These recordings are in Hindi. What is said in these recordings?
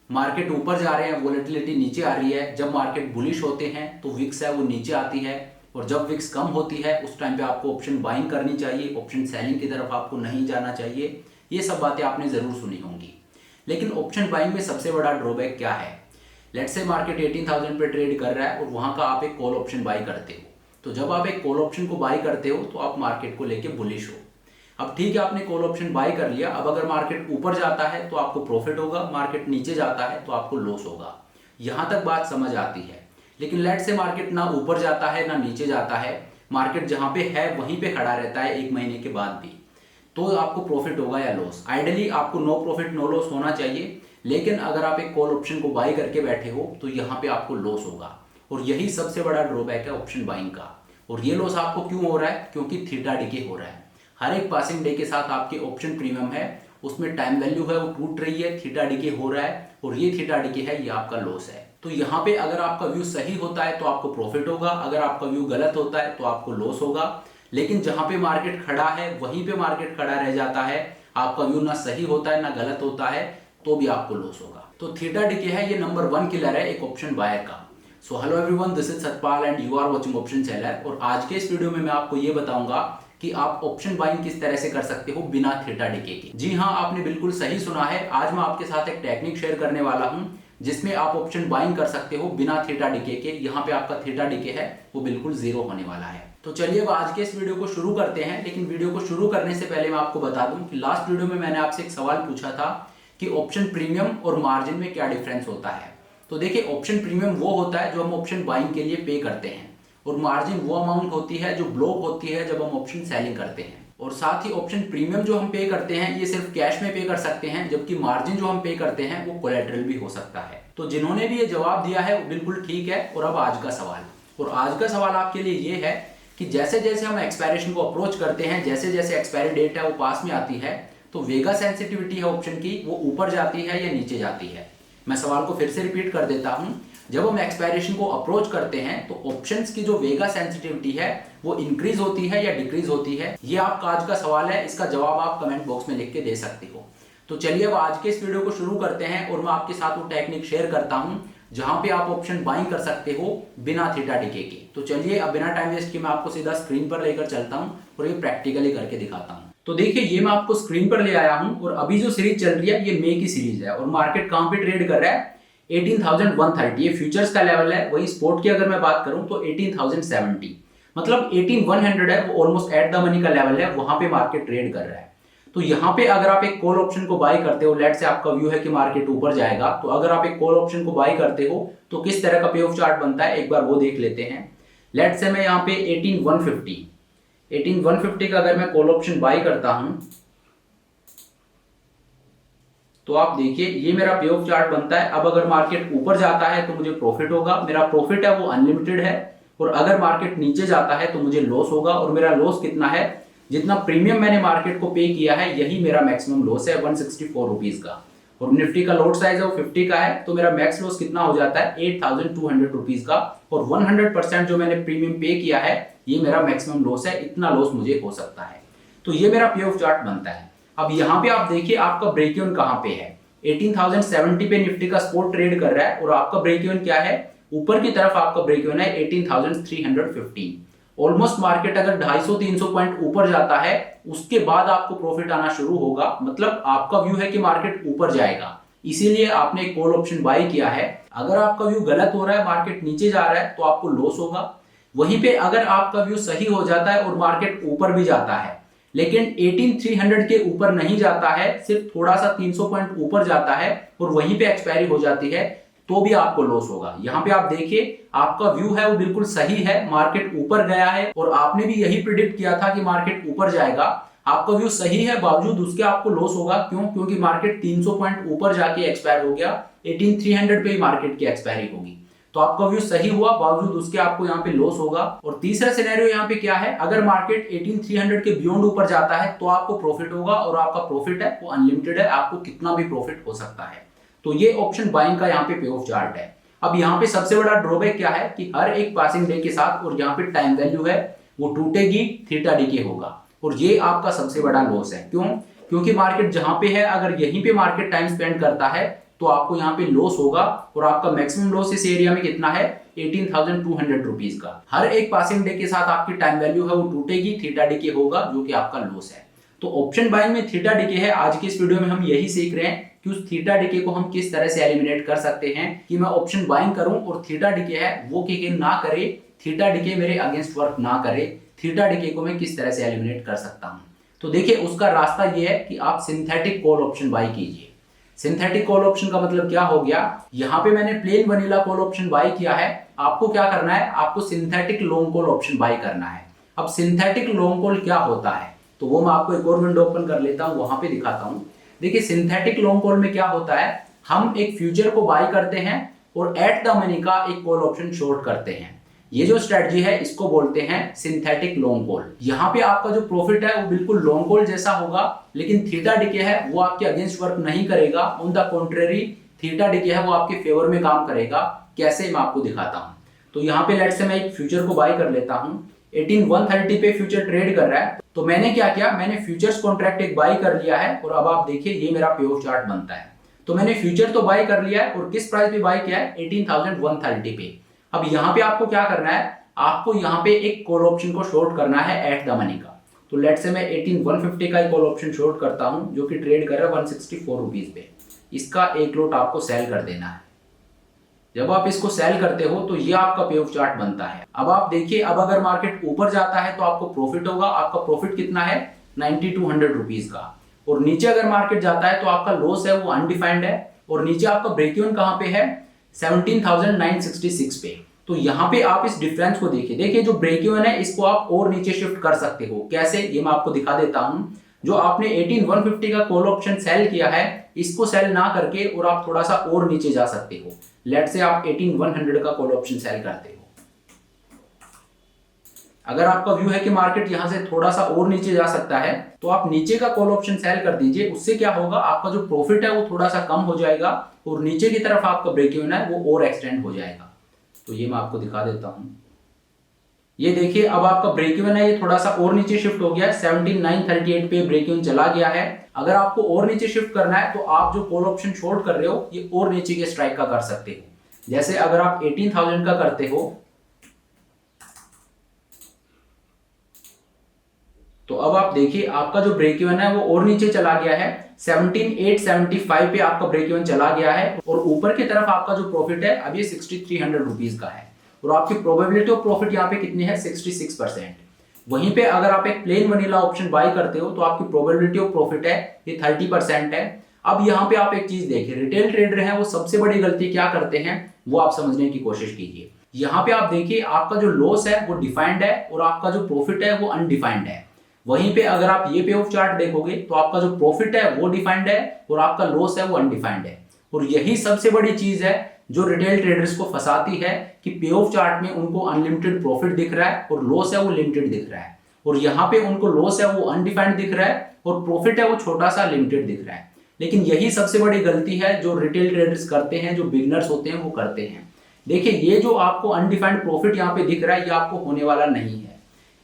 मार्केट ऊपर जा रहे हैं, वोलेटिलिटी नीचे आ रही है। जब मार्केट बुलिश होते हैं तो विक्स है वो नीचे आती है, और जब विक्स कम होती है उस टाइम पे आपको ऑप्शन बाइंग करनी चाहिए, ऑप्शन सेलिंग की तरफ आपको नहीं जाना चाहिए। ये सब बातें आपने ज़रूर सुनी होंगी। लेकिन ऑप्शन बाइंग में सबसे बड़ा ड्रॉबैक क्या है? लेट्स से मार्केट 18,000 पे ट्रेड कर रहा है और वहाँ का आप एक कॉल ऑप्शन बाई करते हो। तो जब आप एक कॉल ऑप्शन को बाई करते हो तो आप मार्केट को लेके बुलिश हो। अब ठीक है, आपने कॉल ऑप्शन बाय कर लिया। अब अगर मार्केट ऊपर जाता है तो आपको प्रॉफिट होगा, मार्केट नीचे जाता है तो आपको लॉस होगा। यहां तक बात समझ आती है। लेकिन लेट से मार्केट ना ऊपर जाता है ना नीचे जाता है, मार्केट जहां पे है वहीं पे खड़ा रहता है 1 महीने के बाद भी, तो आपको प्रॉफिट होगा या लॉस? आइडियली आपको नो प्रॉफिट नो लॉस होना चाहिए। लेकिन अगर आप एक कॉल ऑप्शन को बाय करके बैठे हो तो यहाँ पे आपको लॉस होगा, और यही सबसे बड़ा ड्रॉबैक है ऑप्शन बाइंग का। और ये लॉस आपको क्यों हो रहा है? क्योंकि थीटा डिके हो रहा है। हर एक पासिंग डे के साथ आपके ऑप्शन प्रीमियम है उसमें टाइम वैल्यू है वो टूट रही है, थीटा डिके हो रहा है, और ये थीटा डिके है, ये आपका लॉस है। तो यहाँ पे अगर आपका व्यू सही होता है तो आपको प्रॉफिट होगा, अगर आपका व्यू गलत होता है तो आपको लॉस होगा। लेकिन जहां पे मार्केट खड़ा है वहीं पे मार्केट खड़ा रह जाता है, आपका व्यू ना सही होता है ना गलत होता है, तो भी आपको लॉस होगा। तो थीटा डिके है ये नंबर 1 किलर है एक ऑप्शन बायर का। So hello everyone, this is Satpal and you are watching option seller. और आज के इस वीडियो में मैं आपको ये बताऊंगा कि आप ऑप्शन बाइंग किस तरह से कर सकते हो बिना थीटा डिके के। जी हाँ, आपने बिल्कुल सही सुना है। आज मैं आपके साथ एक टेक्निक शेयर करने वाला हूं जिसमें आप ऑप्शन बाइंग कर सकते हो बिना थीटा डिके के। यहाँ पे आपका थीटा डिके है वो बिल्कुल जीरो होने वाला है। तो चलिए अब आज के इस वीडियो को शुरू करते हैं। लेकिन वीडियो को शुरू करने से पहले मैं आपको बता दूं कि लास्ट वीडियो में मैंने आपसे एक सवाल पूछा था कि ऑप्शन प्रीमियम और मार्जिन में क्या डिफरेंस होता है। तो देखिए, ऑप्शन प्रीमियम वो होता है जो हम ऑप्शन बाइंग के लिए पे करते हैं, और मार्जिन वो अमाउंट होती है जो ब्लॉक होती है जब हम ऑप्शन सेलिंग करते हैं। और साथ ही ऑप्शन प्रीमियम जो हम पे करते हैं ये सिर्फ कैश में पे कर सकते हैं, जबकि मार्जिन जो हम पे करते हैं वो कोलेटरल भी हो सकता है। तो जिन्होंने भी ये जवाब दिया है वो बिल्कुल ठीक है। और अब आज का सवाल, और आज का सवाल आपके लिए ये है कि जैसे जैसे हम एक्सपायरेशन को अप्रोच करते हैं, जैसे जैसे एक्सपायरी डेट है वो पास में आती है, तो वेगा सेंसिटिविटी है ऑप्शन की वो ऊपर जाती है या नीचे जाती है। मैं सवाल को फिर से रिपीट कर देता हूं। जब हम एक्सपायरेशन को अप्रोच करते हैं तो ऑप्शंस की जो वेगा सेंसिटिविटी है वो इंक्रीज होती है या डिक्रीज होती है? ये आपका आज का सवाल है। इसका जवाब आप कमेंट बॉक्स में लिख के दे सकते हो। तो चलिए अब आज के इस वीडियो को शुरू करते हैं, और मैं आपके साथ वो टेक्निक शेयर करता हूं जहां पे आप ऑप्शन बाइंग कर सकते हो बिना थीटा डिके के। तो चलिए अब बिना टाइम वेस्ट किए मैं आपको सीधा स्क्रीन पर लेकर चलता हूं और ये प्रैक्टिकली करके दिखाता हूं। तो देखिए, ये मैं आपको स्क्रीन पर ले आया हूं, और अभी जो सीरीज चल रही है ये मई की सीरीज है, और मार्केट कहां पे ट्रेड कर रहा है? 18,130। ये फ्यूचर्स का लेवल है। वही स्पोर्ट की अगर मैं बात करूं तो 18,070, मतलब 18,100 है वो ऑलमोस्ट एट द मनी का लेवल है, वहां पे मार्केट ट्रेड कर रहा है। तो यहाँ पे अगर आप एक कॉल ऑप्शन को बाय करते हो, लेट से आपका व्यू है कि मार्केट ऊपर जाएगा, तो अगर आप एक कॉल ऑप्शन को बाय करते हो तो किस तरह का पे ऑफ चार्ट बनता है एक बार वो देख लेते हैं। लेट से मैं यहाँ पे 18,150 का अगर मैं कॉल ऑप्शन बाय करता हूं तो आप देखिए ये मेरा पे ऑफ चार्ट बनता है। अब अगर मार्केट ऊपर जाता है तो मुझे प्रॉफिट होगा, मेरा प्रॉफिट है वो अनलिमिटेड है। और अगर मार्केट नीचे जाता है तो मुझे लॉस होगा, और मेरा लॉस कितना है? जितना प्रीमियम मैंने मार्केट को पे किया है यही मेरा मैक्सिमम लॉस है 164 रुपीज का। और निफ्टी का लोड साइज है वो 50 का है, तो मेरा मैक्स लॉस कितना हो जाता है? 8,200 रुपीज का। और 100% जो मैंने प्रीमियम पे किया है ये मेरा मैक्सिमम लॉस है, इतना लॉस मुझे हो सकता है। तो ये मेरा पे ऑफ चार्ट बनता है। अब यहाँ पे आप देखिए आपका ब्रेक इवन कहाँ पे है? 18,070 पे निफ्टी का स्पॉट ट्रेड कर रहा है, और आपका ब्रेक इवन क्या है? ऊपर की तरफ आपका ब्रेक इवन है 18,315। ऑलमोस्ट मार्केट अगर 250-300 पॉइंट ऊपर जाता है उसके बाद आपको प्रॉफिट आना शुरू होगा, मतलब आपका व्यू है कि मार्केट ऊपर जाएगा, इसीलिए आपने एक कॉल ऑप्शन बाय किया है। अगर आपका व्यू गलत हो रहा है, मार्केट नीचे जा रहा है, तो आपको लॉस होगा। वहीं पे अगर आपका व्यू सही हो जाता है और मार्केट ऊपर भी जाता है, लेकिन 18,300 के ऊपर नहीं जाता है, सिर्फ थोड़ा सा 300 पॉइंट ऊपर जाता है और वहीं पे एक्सपायरी हो जाती है, तो भी आपको लॉस होगा। यहाँ पे आप देखिए आपका व्यू है वो बिल्कुल सही है, मार्केट ऊपर गया है, और आपने भी यही प्रिडिक्ट किया था कि मार्केट ऊपर जाएगा। आपका व्यू सही है, बावजूद उसके आपको लॉस होगा। क्यों? क्योंकि मार्केट 300 पॉइंट ऊपर जाके एक्सपायर हो गया, 18,300 पे ही मार्केट की एक्सपायरी होगी। तो आपका व्यू सही हुआ, बावजूद उसके आपको यहाँ पे लॉस होगा। और तीसरा सिनेरियो यहाँ पे क्या है? अगर मार्केट 18,300 के बियॉन्ड ऊपर जाता है तो आपको प्रॉफिट होगा, और आपका प्रॉफिट है वो अनलिमिटेड है, आपको कितना भी प्रॉफिट हो सकता है। तो ये ऑप्शन बाइंग का यहाँ पे पे ऑफ चार्ट है। अब यहाँ पे सबसे बड़ा ड्रॉबैक क्या है कि हर एक पासिंग डे के साथ, और यहाँ पे टाइम वैल्यू है वो टूटेगी, थीटा डिके होगा, और ये आपका सबसे बड़ा लॉस है। क्यों? क्योंकि मार्केट जहां पे है, अगर यहीं पे मार्केट टाइम स्पेंड करता है तो आपको यहाँ पे लॉस होगा और आपका मैक्सिमम लॉस इस एरिया में कितना है 18,200 रुपीज का। हर एक पासिंग डे के साथ आपकी टाइम वैल्यू है वो टूटेगी, थीटा डीके होगा जो कि आपका लॉस है। तो ऑप्शन बाइंग में थीटा डीके है। आज की इस वीडियो में हम यही सीख रहे हैं कि उस थीटा डीके को हम किस तरह से एलिमिनेट कर सकते हैं कि मैं ऑप्शन बाइंग करूं और थीटा डीके है वो के ना करे, थीटा डीके मेरे अगेंस्ट वर्क ना करे, थीटा डीके को मैं किस तरह से एलिमिनेट कर सकता हूं। तो देखिए उसका रास्ता ये है कि आप सिंथेटिक कॉल ऑप्शन बाय कीजिए। सिंथेटिक कॉल ऑप्शन का मतलब क्या हो गया, यहाँ पे मैंने plain vanilla call option buy किया है, आपको क्या करना है, आपको synthetic long call option buy करना है। अब सिंथेटिक लॉन्ग कॉल क्या होता है तो वो मैं आपको एक और विंडो ओपन कर लेता हूं, वहां पे दिखाता हूं। देखिए सिंथेटिक लॉन्ग कॉल में क्या होता है, हम एक फ्यूचर को बाय करते हैं और एट द मनी का एक कॉल ऑप्शन शॉर्ट करते हैं। ये जो स्ट्रेटजी है इसको बोलते हैं सिंथेटिक लॉन्ग कॉल। यहाँ पे आपका जो प्रॉफिट है वो बिल्कुल लॉन्ग कॉल जैसा होगा, लेकिन थीटा डीके है वो आपके अगेंस्ट वर्क नहीं करेगा। On the contrary theta DK है वो आपके फेवर में काम करेगा। कैसे मैं आपको दिखाता हूँ। तो यहाँ पे लेट्स से मैं एक फ्यूचर को बाय कर लेता हूँ। 18,130 पे फ्यूचर ट्रेड कर रहा है, तो मैंने क्या किया, मैंने फ्यूचर्स कॉन्ट्रैक्ट एक बाय कर लिया है और अब आप देखिए ये मेरा पे ऑफ चार्ट बनता है। तो मैंने फ्यूचर तो बाय कर लिया है और किस प्राइस पे बाय किया है, 18,130 पे। अब यहाँ पे आपको क्या करना है, आपको यहाँ पे एक कॉल ऑप्शन को शॉर्ट करना है एट द मनी का। तो लेट्स से मैं 18,150 का कॉल ऑप्शन शॉर्ट करता हूँ जो कि ट्रेड कर रहा है 164 रुपीज पे। इसका एक लॉट आपको सेल कर देना है। जब आप इसको सेल करते हो तो ये आपका पे ऑफ चार्ट बनता है। अब आप देखिए, अब अगर मार्केट ऊपर जाता है तो आपको प्रॉफिट होगा। आपका प्रॉफिट कितना है, 9200 रुपीज का। और नीचे अगर मार्केट जाता है तो आपका लॉस है वो अनडिफाइंड है। और नीचे आपका ब्रेक इवन कहां पे है, 17,966 पे। तो यहाँ पे आप इस डिफरेंस को देखिए, देखिए जो ब्रेक इवन है इसको आप और नीचे शिफ्ट कर सकते हो। कैसे, ये मैं आपको दिखा देता हूँ। जो आपने 18,150 का कॉल ऑप्शन सेल किया है इसको सेल ना करके और आप थोड़ा सा और नीचे जा सकते हो। लेट से आप 18,100 का कॉल ऑप्शन सेल करते हो। अगर आपका व्यू है कि मार्केट यहां से थोड़ा सा और नीचे जा सकता है तो आप नीचे का कॉल ऑप्शन सेल कर दीजिए। उससे क्या होगा, आपका जो प्रॉफिट है वो थोड़ा सा कम हो जाएगा और नीचे की तरफ आपका ब्रेक इवन है वो और एक्सटेंड हो जाएगा। तो ये मैं आपको दिखा देता हूं। ये देखिए अब आपका ब्रेक इवन है ये थोड़ा सा और नीचे शिफ्ट हो गया है, 17,938 पे ब्रेक इवन चला गया है। अगर आपको और नीचे शिफ्ट करना है तो आप जो कॉल ऑप्शन शॉर्ट कर रहे हो ये और नीचे के स्ट्राइक का कर सकते हो। जैसे अगर आप 18,000 का करते हो तो अब आप देखिए आपका जो ब्रेक इवन है वो और नीचे चला गया है, 17,875 पे आपका ब्रेक इवन चला गया है। और ऊपर की तरफ आपका जो प्रॉफिट है अब ये 6,300 रुपीज का है और आपकी प्रोबेबिलिटी ऑफ प्रॉफिट यहाँ पे कितनी है, 66%। वहीं पे अगर आप एक प्लेन वनीला ऑप्शन बाय करते हो तो आपकी प्रोबेबिलिटी ऑफ प्रॉफिट है ये 30% है। अब यहाँ पे आप एक चीज देखिए, रिटेल ट्रेडर हैं वो सबसे बड़ी गलती क्या करते हैं वो आप समझने की कोशिश कीजिए। यहाँ पे आप देखिए आपका जो लॉस है वो डिफाइंड है और आपका जो प्रॉफिट है वो अनडिफाइंड है। वहीं पे अगर आप ये पे ऑफ चार्ट देखोगे तो आपका जो प्रॉफिट है वो डिफाइंड है और आपका लॉस है वो अनडिफाइंड है। और यही सबसे बड़ी चीज है जो रिटेल ट्रेडर्स को फंसाती है कि पे ऑफ चार्ट में उनको अनलिमिटेड प्रॉफिट दिख रहा है और लॉस है वो लिमिटेड दिख रहा है, और यहाँ पे उनको लॉस है वो अनडिफाइंड दिख रहा है और प्रॉफिट है वो छोटा सा लिमिटेड दिख रहा है। लेकिन यही सबसे बड़ी गलती है जो रिटेल ट्रेडर्स करते हैं, जो बिगनर्स होते हैं वो करते हैं। देखिए ये जो आपको अनडिफाइंड प्रॉफिट यहाँ पे दिख रहा है ये आपको होने वाला नहीं है।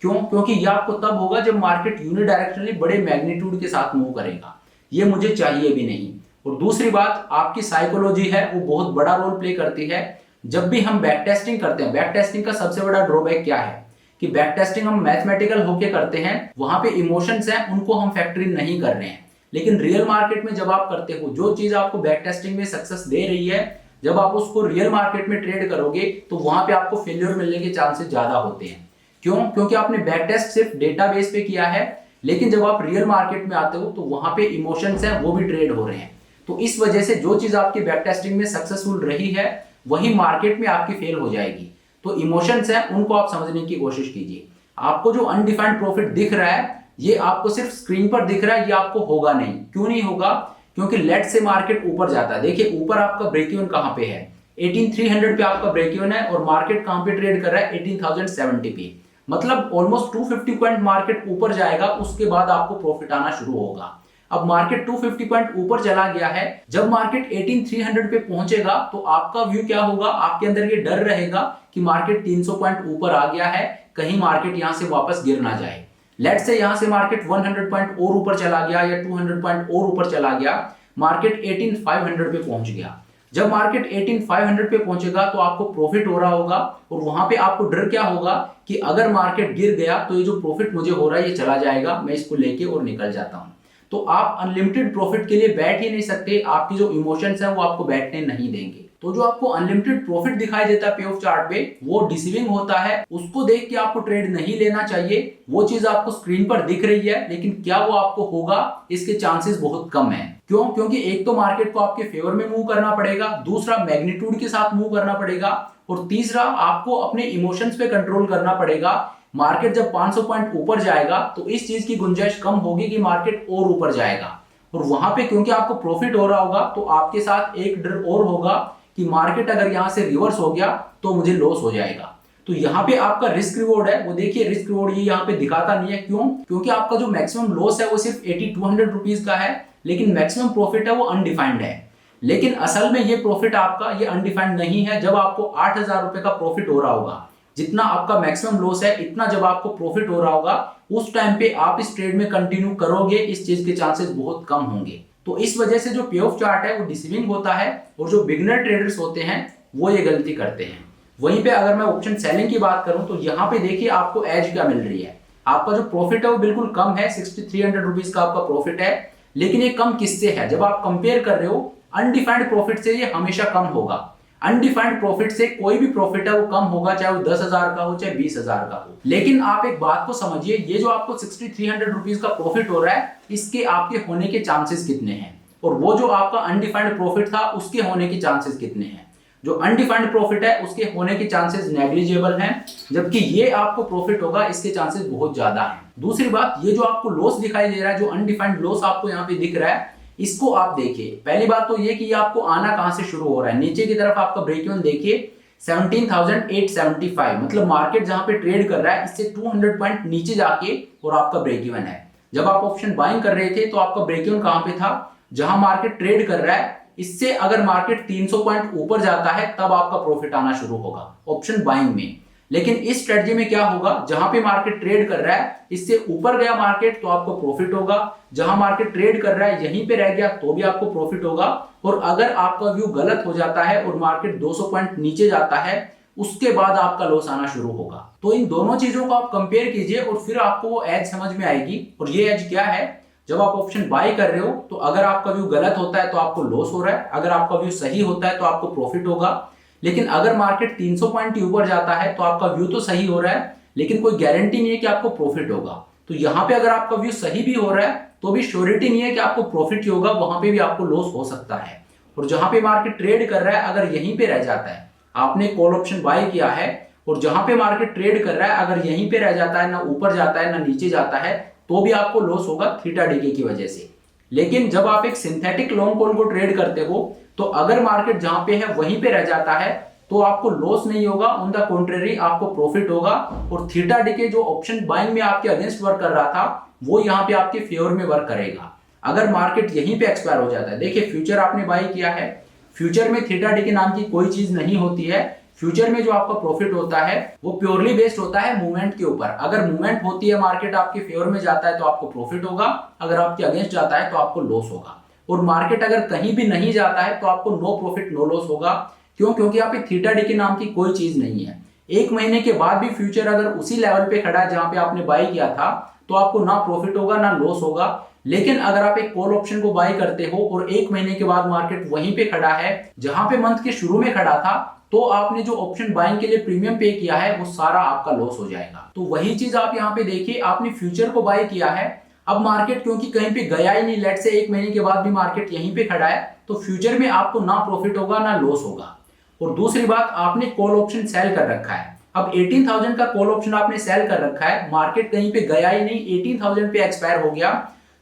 क्यों, क्योंकि ये आपको तब होगा जब मार्केट यूनिडायरेक्शनली बड़े मैग्नीट्यूड के साथ मूव करेगा। ये मुझे चाहिए भी नहीं। और दूसरी बात, आपकी साइकोलॉजी है वो बहुत बड़ा रोल प्ले करती है। जब भी हम बैक टेस्टिंग करते हैं, बैक टेस्टिंग का सबसे बड़ा ड्रॉबैक क्या है कि बैक टेस्टिंग हम मैथमेटिकल होके करते हैं, वहां पे इमोशंस हैं उनको हम फैक्टर इन नहीं कर रहे हैं। लेकिन रियल मार्केट में जब आप करते हो, जो चीज आपको बैक टेस्टिंग में सक्सेस दे रही है, जब आप उसको रियल मार्केट में ट्रेड करोगे तो वहां पे आपको फेल्योर मिलने के चांसेस ज्यादा होते हैं। क्यों, क्योंकि आपने बैक टेस्ट सिर्फ डेटाबेस पे किया है, लेकिन जब आप रियल मार्केट में आते हो तो वहां पे इमोशंस हैं वो भी ट्रेड हो रहे हैं। तो इस वजह से जो चीज आपकी बैक टेस्टिंग में सक्सेसफुल रही है वही मार्केट में आपकी फेल हो जाएगी। तो इमोशंस हैं उनको आप समझने की कोशिश कीजिए। आपको जो अनडिफाइंड प्रॉफिट दिख रहा है ये आपको सिर्फ स्क्रीन पर दिख रहा है, ये आपको होगा नहीं। क्यों नहीं होगा, क्योंकि लेट से मार्केट ऊपर जाता है। देखिए ऊपर आपका ब्रेक इवन कहां पे है, 18,300 पे आपका ब्रेक इवन है और मार्केट कहां पे ट्रेड कर रहा है, 18,070 पे। मतलब ऑलमोस्ट 250 पॉइंट मार्केट ऊपर जाएगा, उसके बाद आपको प्रॉफिट आना शुरू होगा। अब मार्केट 250 पॉइंट ऊपर चला गया है, जब मार्केट 18,300 पे पहुंचेगा तो आपका व्यू क्या होगा, आपके अंदर ये डर रहेगा कि मार्केट 300 पॉइंट ऊपर आ गया है, कहीं मार्केट यहां से वापस गिर ना जाए। लेट्स से यहां से मार्केट 100 पॉइंट और ऊपर चला गया या 200 पॉइंट और ऊपर चला गया, मार्केट 18,500 पे पहुंच गया। जब मार्केट 18,500 पे पहुंचेगा तो आपको प्रॉफिट हो रहा होगा, और वहां पे आपको डर क्या होगा कि अगर मार्केट गिर गया तो ये जो प्रॉफिट मुझे हो रहा है ये चला जाएगा, मैं इसको लेके और निकल जाता हूं। तो आप अनलिमिटेड प्रॉफिट के लिए बैठ ही नहीं सकते, आपकी जो इमोशंस है वो आपको बैठने नहीं देंगे। तो जो आपको अनलिमिटेड प्रॉफिट दिखाई देता है पे ऑफ चार्ट पे, वो डिसीविंग होता है, उसको देख के आपको ट्रेड नहीं लेना चाहिए। वो चीज आपको स्क्रीन पर दिख रही है, लेकिन क्या वो आपको होगा, इसके चांसेस बहुत कम है। क्यों? क्योंकि एक तो मार्केट को आपके फेवर में मूव करना पड़ेगा, दूसरा मैग्नीट्यूड के साथ मूव करना पड़ेगा, और तीसरा आपको अपने इमोशंस पे कंट्रोल करना पड़ेगा। मार्केट जब 500 पॉइंट ऊपर जाएगा तो इस चीज की गुंजाइश कम होगी कि मार्केट और ऊपर जाएगा, और वहां पे क्योंकि आपको प्रॉफिट हो रहा होगा तो आपके साथ एक डर और होगा कि मार्केट अगर यहां से रिवर्स हो गया तो मुझे लॉस हो जाएगा। तो यहाँ पे आपका रिस्क रिवॉर्ड है, वो देखिए रिस्क रिवॉर्ड ये यहाँ पे दिखाता नहीं है। क्यों? क्योंकि आपका जो मैक्सिमम लॉस है वो सिर्फ 8200 रुपीज का है, लेकिन मैक्सिमम प्रॉफिट है वो अनडिफाइंड है। लेकिन असल में ये प्रॉफिट आपका ये अनडिफाइंड नहीं है। जब आपको 8,000 रुपए का प्रॉफिट हो रहा होगा, जितना आपका मैक्सिमम लॉस है इतना जब आपको प्रॉफिट हो रहा होगा, उस टाइम पे आप इस ट्रेड में कंटिन्यू करोगे, इस चीज के चांसेस बहुत कम होंगे। तो इस वजह से जो पे ऑफ चार्ट है वो डिसीविंग होता है, और जो बिगिनर ट्रेडर्स होते हैं वो ये गलती करते हैं। वहीं पे अगर मैं ऑप्शन सेलिंग की बात करूं तो यहाँ पे देखिए आपको एज क्या मिल रही है। आपका जो प्रॉफिट है वो बिल्कुल कम है, 6300 रुपीज का आपका प्रॉफिट है, लेकिन ये कम किससे है? जब आप कंपेयर कर रहे हो अनडिफाइंड प्रॉफिट से, ये हमेशा कम होगा। अनडिफाइंड प्रॉफिट से कोई भी प्रॉफिट है वो कम होगा, चाहे वो 10,000 का हो चाहे 20,000 का हो। लेकिन आप एक बात को समझिए, ये जो आपको 6300 रुपीज का प्रॉफिट हो रहा है, इसके आपके होने के चांसेस कितने हैं, और वो जो आपका अनडिफाइंड प्रॉफिट था उसके होने के चांसेस कितने हैं? जो अनडिफाइंड प्रॉफिट है उसके होने के चांसेस नेग्लिजिबल हैं, जबकि ये आपको प्रॉफिट होगा इसके चांसेस बहुत ज्यादा हैं। दूसरी बात, ये जो आपको लॉस दिखाई दे रहा है, जो अनडिफाइंड लॉस आपको यहाँ पे दिख रहा है, इसको आप देखिए। पहली बात तो ये कि ये आपको आना कहां से शुरू हो रहा है, नीचे की तरफ आपका ब्रेक इवन देखिए 17,875, मतलब मार्केट जहां पे ट्रेड कर रहा है इससे 200 पॉइंट नीचे जाके और आपका ब्रेक इवन है। जब आप ऑप्शन बाइंग कर रहे थे तो आपका ब्रेक इवन कहां पे था? जहां मार्केट ट्रेड कर रहा है इससे अगर मार्केट 300 पॉइंट ऊपर जाता है तब आपका प्रॉफिट आना शुरू होगा ऑप्शन बाइंग में। लेकिन इस स्ट्रेटजी में क्या होगा, जहां पे मार्केट ट्रेड कर रहा है इससे ऊपर गया मार्केट तो आपको प्रॉफिट होगा, जहां मार्केट ट्रेड कर रहा है यहीं पे रह गया तो भी आपको प्रॉफिट होगा, और अगर आपका व्यू गलत हो जाता है और मार्केट 200 पॉइंट नीचे जाता है उसके बाद आपका लॉस आना शुरू होगा। तो इन दोनों चीजों को आप कंपेयर कीजिए और फिर आपको वो एज समझ में आएगी। और ये एज क्या है? जब आप ऑप्शन बाय कर रहे हो तो अगर आपका व्यू गलत होता है तो आपको लॉस हो रहा है, अगर आपका व्यू सही होता है तो आपको प्रॉफिट होगा। लेकिन अगर मार्केट 300 पॉइंट के ऊपर जाता है तो आपका व्यू तो सही हो रहा है, लेकिन कोई गारंटी नहीं है कि आपको प्रॉफिट होगा। तो यहाँ पे अगर आपका व्यू सही भी हो रहा है तो भी श्योरिटी नहीं है कि आपको प्रॉफिट ही होगा, वहां पे भी आपको लॉस हो सकता है। और जहां पे मार्केट ट्रेड कर रहा है अगर यहीं पे रह जाता है, आपने कॉल ऑप्शन बाय किया है और जहां पे मार्केट ट्रेड कर रहा है अगर यहीं पे रह जाता है, ना ऊपर जाता है ना नीचे जाता है, तो भी आपको लॉस होगा थीटा डीके की वजह से। लेकिन जब आप एक सिंथेटिक लॉन्ग कॉल को ट्रेड करते हो तो अगर मार्केट जहां पे है वहीं पे रह जाता है तो आपको लॉस नहीं होगा, ऑन द कॉन्ट्रेरी आपको प्रॉफिट होगा। और थीटा डीके जो ऑप्शन बाइंग में आपके अगेंस्ट वर्क कर रहा था वो यहाँ पे आपके फेवर में वर्क करेगा अगर मार्केट यहीं पे एक्सपायर हो जाता है। देखिए फ्यूचर आपने बाई किया है, फ्यूचर में थीटा डीके नाम की कोई चीज नहीं होती है। फ्यूचर में जो आपका प्रॉफिट होता है वो प्योरली बेस्ड होता है मूवमेंट के ऊपर। अगर मूवमेंट होती है, मार्केट आपके फेवर में जाता है तो आपको प्रॉफिट होगा, अगर आपके अगेंस्ट जाता है तो आपको लॉस होगा। और मार्केट अगर कहीं भी नहीं जाता है तो आपको नो प्रॉफिट नो लॉस होगा। क्यों? क्योंकि यहाँ पे थीटा डीके नाम की कोई चीज नहीं है। एक महीने के बाद भी फ्यूचर अगर उसी लेवल पे खड़ा है जहां पे आपने बाई किया था तो आपको ना प्रॉफिट होगा ना लॉस होगा। लेकिन अगर आप एक कॉल ऑप्शन को बाई करते हो और एक महीने के बाद मार्केट वहीं पे खड़ा है जहां पे मंथ के शुरू में खड़ा था, तो आपने जो ऑप्शन बाइंग के लिए प्रीमियम पे किया है वो सारा आपका लॉस हो जाएगा। तो वही चीज आप यहाँ पे देखिए, आपने फ्यूचर को बाई किया है, अब मार्केट क्योंकि कहीं पे गया ही नहीं, लेट से एक महीने के बाद भी मार्केट यहीं पे खड़ा है, तो फ्यूचर में आपको ना प्रॉफिट होगा ना लॉस होगा। और दूसरी बात, आपने कॉल ऑप्शन सेल कर रखा है। अब 18,000 का कॉल ऑप्शन आपने सेल कर रखा है, मार्केट कहीं पे गया ही नहीं, 18,000 पे एक्सपायर हो गया,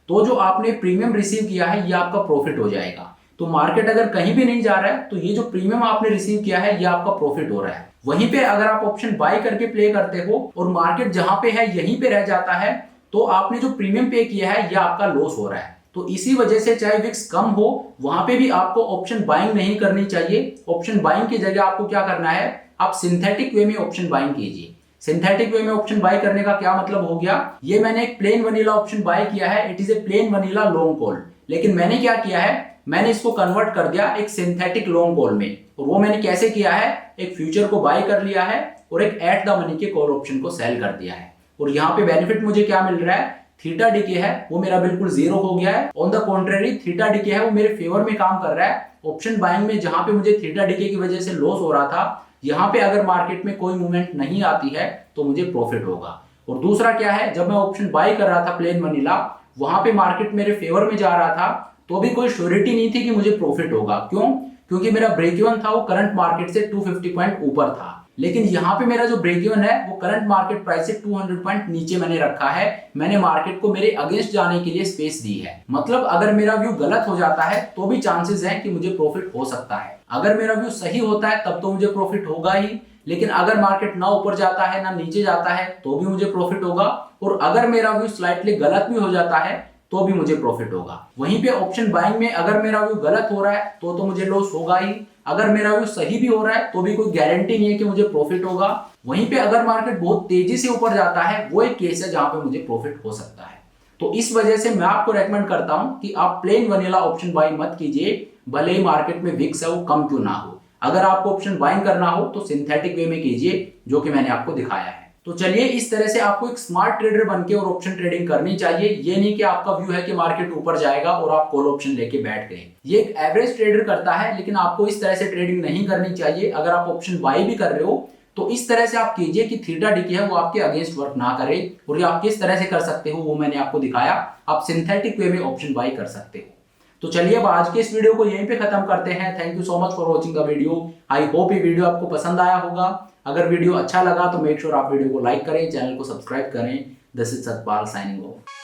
तो जो आपने प्रीमियम रिसीव किया है ये आपका प्रॉफिट हो जाएगा। तो मार्केट अगर कहीं भी नहीं जा रहा है तो ये जो प्रीमियम आपने रिसीव किया है ये आपका प्रॉफिट हो रहा है। वहीं पे अगर आप ऑप्शन बाय करके प्ले करते हो और मार्केट जहां पे है यहीं पे रह जाता है तो आपने जो प्रीमियम पे किया है ये आपका लॉस हो रहा है। तो इसी वजह से चाहे विक्स कम हो वहां पे भी आपको ऑप्शन बाइंग नहीं करनी चाहिए। ऑप्शन बाइंग की जगह आपको क्या करना है, आप सिंथेटिक वे में ऑप्शन बाइंग कीजिए। सिंथेटिक वे में ऑप्शन बाय करने का क्या मतलब हो गया, ये मैंने एक प्लेन वनीला ऑप्शन बाय किया है, it is a plane vanilla long call. लेकिन मैंने क्या किया है, मैंने इसको कन्वर्ट कर दिया एक सिंथेटिक लॉन्ग कॉल में। और वो मैंने कैसे किया है, एक फ्यूचर को बाय कर लिया है और एक एट द मनी के कॉल ऑप्शन को सेल कर दिया है। और यहाँ पे बेनिफिट मुझे क्या मिल रहा है, थीटा डीके है वो मेरा बिल्कुल जीरो हो गया है। On the contrary theta DK है वो मेरे फेवर में काम कर रहा है। ऑप्शन बाइंग में जहां पे मुझे थीटा डीके की वजह से लॉस हो रहा था, यहाँ पे अगर मार्केट में कोई मूवमेंट नहीं आती है तो मुझे प्रॉफिट होगा। और दूसरा क्या है, जब मैं ऑप्शन बाय कर रहा था प्लेन वनीला, वहां पे मार्केट मेरे फेवर में जा रहा था तो भी कोई श्योरिटी नहीं थी कि मुझे प्रॉफिट होगा। क्यों? क्योंकि मेरा ब्रेक इवन था वो करंट मार्केट से 250 पॉइंट ऊपर था। लेकिन यहाँ पे मेरा जो ब्रेक इवन है वो करंट मार्केट प्राइस से 200 पॉइंट नीचे मैंने रखा है। मैंने मार्केट को मेरे अगेंस्ट जाने के लिए स्पेस दी है। मतलब अगर मेरा व्यू गलत हो जाता है तो भी चांसेस हैं कि मुझे प्रॉफिट हो सकता है। अगर मेरा व्यू सही होता है तब तो मुझे प्रॉफिट होगा ही, लेकिन अगर मार्केट ना ऊपर जाता है ना नीचे जाता है तो भी मुझे प्रॉफिट होगा। और अगर मेरा व्यू स्लाइटली गलत भी हो जाता है तो भी मुझे प्रॉफिट होगा। वहीं पे ऑप्शन बाइंग में अगर मेरा व्यू गलत हो रहा है तो मुझे लॉस होगा ही। अगर मेरा व्यू सही भी हो रहा है तो भी कोई गारंटी नहीं है कि मुझे प्रॉफिट होगा। वहीं पे अगर मार्केट बहुत तेजी से ऊपर जाता है वो एक केस है जहां पे मुझे प्रॉफिट हो सकता है। तो इस वजह से मैं आपको रेकमेंड करता हूं कि आप प्लेन वनीला ऑप्शन बाइंग मत कीजिए, भले ही मार्केट में विक्स है वो कम क्यों ना हो। अगर आपको ऑप्शन बाइंग करना हो तो सिंथेटिक वे में कीजिए, जो कि मैंने आपको दिखाया है। तो चलिए, इस तरह से आपको एक स्मार्ट ट्रेडर बनके और ऑप्शन ट्रेडिंग करनी चाहिए। ये नहीं कि आपका व्यू है कि मार्केट ऊपर जाएगा और आप कॉल ऑप्शन लेके बैठ गए। ये एक एवरेज ट्रेडर करता है, लेकिन आपको इस तरह से ट्रेडिंग नहीं करनी चाहिए। अगर आप ऑप्शन बाय भी कर रहे हो तो इस तरह से आप कीजिए कि थीटा डीके है वो आपके अगेंस्ट वर्क ना करे। और ये आप किस तरह से कर सकते हो वो मैंने आपको दिखाया। आप सिंथेटिक वे में ऑप्शन बाय कर सकते हो। तो चलिए, अब आज के इस वीडियो को यहीं पे खत्म करते हैं। Thank you so much for watching the video. I hope ये वीडियो आपको पसंद आया होगा। अगर वीडियो अच्छा लगा तो मेक श्योर आप वीडियो को लाइक करें, चैनल को सब्सक्राइब करें। This is Satpal signing off.